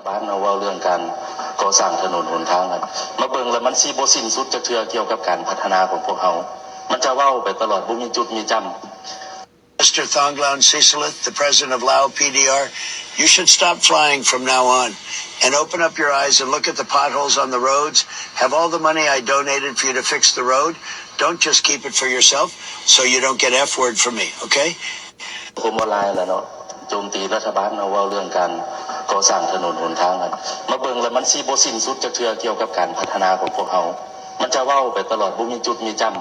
บ้านเราว่าเรื่องการก่อสร้างถนนหนทางกันมาเบิ่งแล้วมันสิบ่สิ้นสุดจักเทื่อเกี่ยวกับการพัฒนาของพวกเฮามันจะเว้าไปตลอดบ่มีจุดมีจำ Mr. Thongloun Sisalith, the president of Lao PDR, you should stop flying from now on and open up your eyes and look at the potholes on the roads. Have all the money I donated for you to fix the road. Don't just keep it for yourself so you don't get F word from me, okay? ผมออนไลน์แล้วเนาะโจมตีรัฐบาลเราว่าเรื่องการก่อสร้างถนนหนทางกันมาเบิ่งแล้วมันสิบ่สิ้นสุดจักเทื่อเกี่ยวกับการพัฒนาของพวกเฮามันจะเว้าไปตลอดบ่มีจุดมีจำ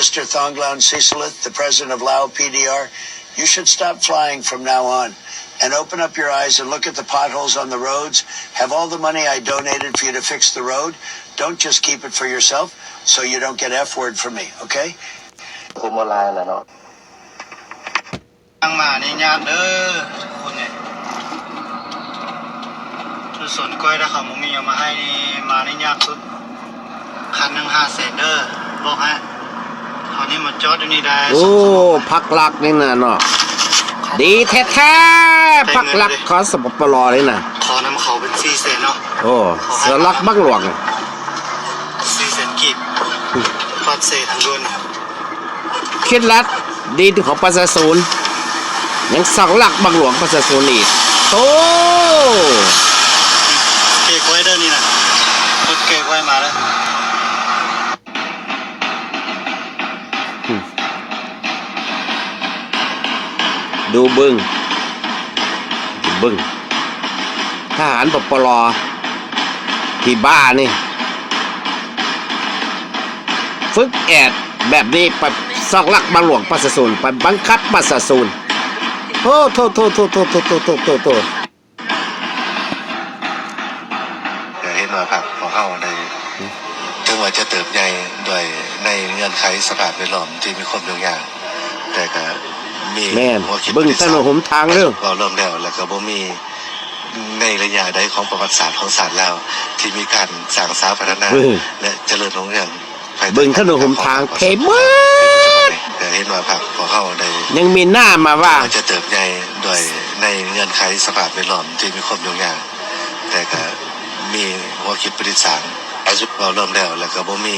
Mr. Thongloun Sisalith, the president of Lao PDR, you should stop flying from now on and open up your eyes and look at the potholes on the roads. Have all the money I donated for you to fix the road. Don't just keep it for yourself so you don't get F word from me, okay? ผมออนไลน์แล้วเนาะทางมานี่ยากเด้อทุกคนเนี่ยทุกส่วนก้อยถ้าเขาบ่มีเอามาให้นี่มานี่ยากสุดคันหนึ่ง500,000เด้อบอกฮะเอานี่มาจอดอยู่นี่ได้ โอ้พักหลักนี่นะเนาะดีแท้ๆพักหลักขอสปปลเลยนะ ขอนำเขาเป็น400,000เนาะ โอ้เสือลักบักหลวง 400,000กีบฟาดเซทางด่วนนะ คิดลัดดีที่ของประชาชนยังสักหลักบักหลวงประชาชนอีกโอ้ เก๊กไว้เด้อนี่นะรถเก๊กไว้มาแล้ว ดูบึงทหารปปลที่บ้านี่ฝึกแอดแบบนี้ไปซอกลักบังหลวงประชาชนไปบังคับประชาชนโอ้โทษเห็นว่าพรรคของเขาในถึงว่าจะเติบใหญ่โดยในเงื่อนไขสภาพแวดล้อมที่มีความยุ่งยากแต่ก็มี แม่น หัวคิด เบิ่งถนนหนทางเรื่อง ก็เริ่มแล้วก็บ่มีในระยะใดของประวัติศาสตร์ของศาสตร์ลาวที่มีการสร้างสรรค์พัฒนาและเจริญรุ่งเรือง เบิ่งถนนหนทางเพมาก เห็นว่าพรรคของเขาใน ยังมีหน้ามาว่า จะเติบใหญ่โดยในเงื่อนไขสภาพแวดล้อมที่มีความยุ่งยากแต่ก็มีหัวคิดประดิษฐ์สร้างเราเริ่มแล้วก็บ่มี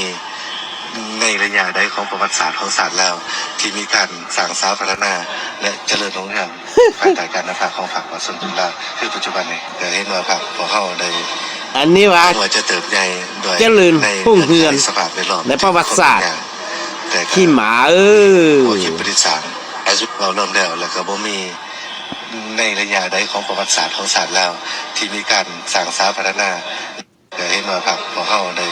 ในระยะใดของประวัติศาสตร์ของศาสตร์ลาวที่มีการสร้างสรรค์พัฒนาและเจริญรุ่งเรืองภายใต้การนำพาของพรรคประชาชนลาวคือปัจจุบันนี้เห็นว่าพรรคของเขาได้ อันนี้ว่า จะเติบใหญ่โดย เจริญรุ่งเรือง สภาพแวดล้อม ในประวัติศาสตร์ แต่ก็ ขี้หมาหัวคิดประดิษฐ์สร้างเราเริ่มแล้วก็บ่มีในระยะใดของประวัติศาสตร์ของศาสตร์ลาวที่มีการสร้างสรรค์พัฒนาเห็นว่าพรรคของเขาได้